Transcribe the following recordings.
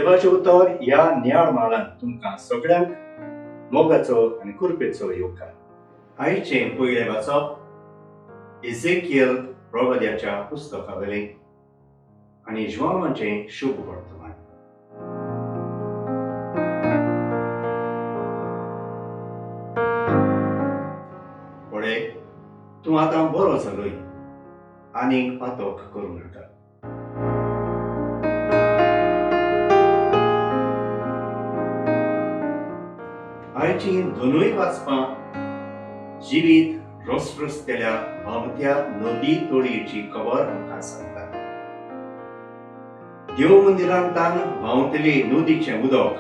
देवाचे उतर ह्या नियाळ माळान तुमकां सगळ्यांक मोगाचो आनी कृपेचो येवकार. आयचे पयले वाचप एझेकियल प्रवाद्याच्या पुस्तकावेलें आनी ज्वामाचें शुभ वर्तमान. पळय, तूं आतां बरो जालोय, आनीक पातोक करूं नाका. आयची दोनूय वाचपां जिवीत रसरसतेल्या भावत्या नदी तोडयेची खबर आमकां सांगता. देव मंदिरांतान व्हांवतले नदीचें उदक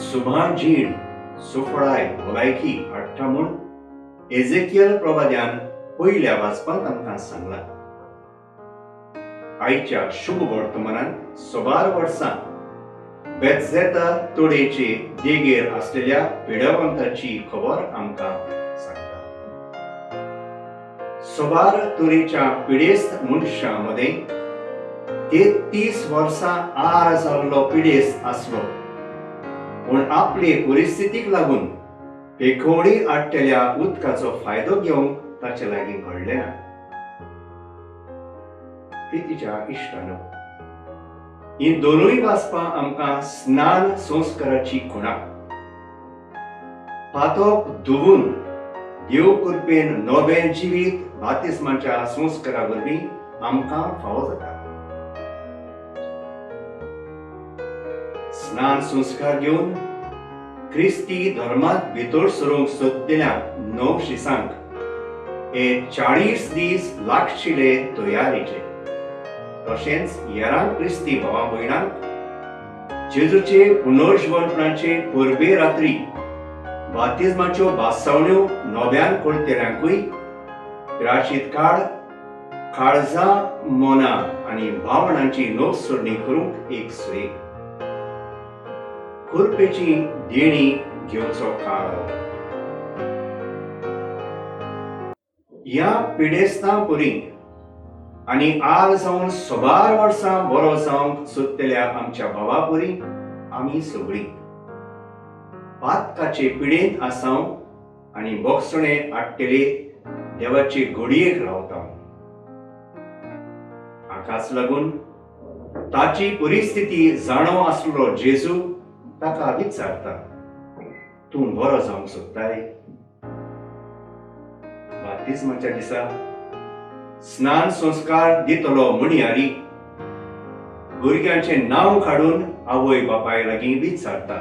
सुभान जीण सुफळाय भलायकी हाडटा म्हूण एझेकियल प्रवाद्यान पयल्या वाचपांत आमकां सांगलां. आयच्या शुभ वर्तमानांत सोबार वर्सां बेतझेदा तोडयेचे देगेर आसलेल्या पिड्यावंताची खबर आमकां सांगता. सोबार तोरेच्या पिडेस्त मनशां मदें 33 वर्सां आड जाल्लो पिडेस्त आसलो, पूण आपले परिस्थितीक लागून पेखोवडी आडटेल्या उदकाचो फायदो घेवंक ताचे लागीं घडलें ना. प्रितीच्या इश्टानो, ही दोनूय वाचपां आमकां स्नान संस्काराची खुणा. पातोक धुवून देव कृपेन नवें जिवीत बातिस्माच्या संस्कारा वरवीं आमकां फावो जाता. स्नान संस्कार घेवन क्रिस्ती धर्मांत भितर सरूंक सोदलेल्या नवशिसांक हे 40 दीस लागशिल्ले तयारेचे. तशेंच हेरांक क्रिस्ती भावां भयणांक जेजूचे पुनर्जीवनपणाचे परबे रात्री बातिस्माच्यो बासावण्यो नव्यान करतेल्यांकूय प्राशीत काळ, काळजां, मोना आनी भावनांची नवसोडणी करूंक एक सोय. कृपेची देणी घेवचो काळ. ह्या पिडेस्तां परी आनी आल जावन सोबार वर्सां बरो जावंक सोदलेल्या आमच्या भावा परी आमी सगळीं पातकाचे पिडेंत आसांव आनी बोगसणे आडटेले देवाचे घडयेक रावता. हाकाच लागून ताची परिस्थिती जाणो आसलो जेजू ताका विचारता, तूं बरो जावंक सोदताय? बातिस्माच्या दिसा स्नान संस्कार दितलो म्हणयारी भुरग्यांचें नांव काडून आवय बापाय लागीं विचारता,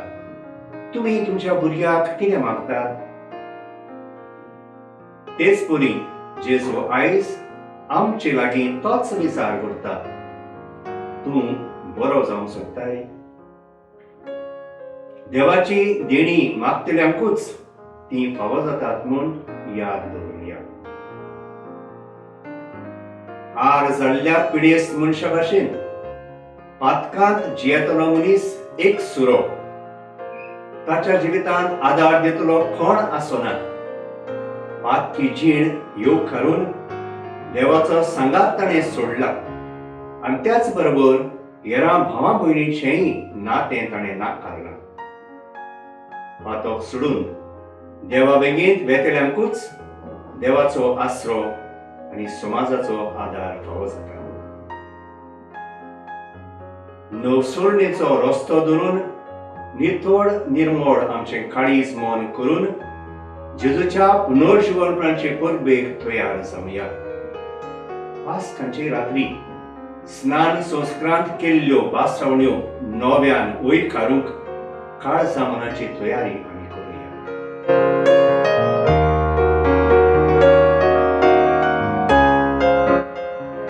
तुमी तुमच्या भुरग्याक कितें मागतात? तेच परी जेजू आयज आमचे लागीं तोच विचार करता, तूं बरो जावंक सोदताय? देवाची देणी मागतल्यांकूच ती फावो जातात म्हूण याद दवरया. आड जाल्ल्या पिडेस्त मनशा भाशेन पातकांत जियेतलो मनीस एक सुरो. ताच्या जिवितांत आदार दितलो कोण आसना. पातकी जीण येवकारून देवाचो सांगात ताणें सोडला आनी त्याच बरोबर हेरां भावां भयणीचेंय नातें ताणें नाकारलां. पातोक सोडून देवा वेगींत वेतेल्यांकूच देवाचो आसरो आनी समाजाचो आदार फावो जाता. नवसोडणेचो रस्तो धरून नितोड निर्मोळ आमचें काळीज मौन करून जेजूच्या पुनर्जीवनपणाचे परबेक तयार जावया. पास्कांचे रात्री स्नान संस्कारांत केल्ल्यो बासावण्यो नव्यान वयर काडूंक काळजां मनाची तयारी आमी करूया.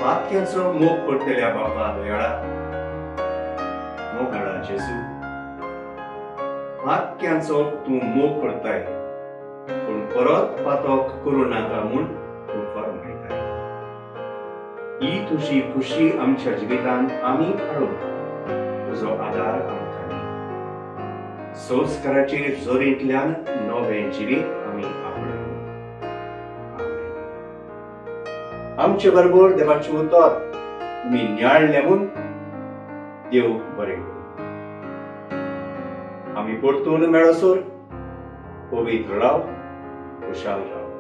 पातक्यांचो मोग करतल्या बापा दयाळा, मोगाळा जेजू, पातक्यांचो तूं मोग करताय, पूण परत पातोक करूं नाका म्हूण तूं फर्मायताय. ही तुजी खुशी आमच्या जिवितांत आमी हाडूंक तुजो आदार आमकां दी. संस्काराचे जोरेंतल्यान नवें जिवीत आमी आपणावूं. आमचे बरोबर देवाचे उतर तुमी नियाळलें म्हूण देव बरें करूं. आमी परतून मेळसोर पवित्र राव, खुशाल राव.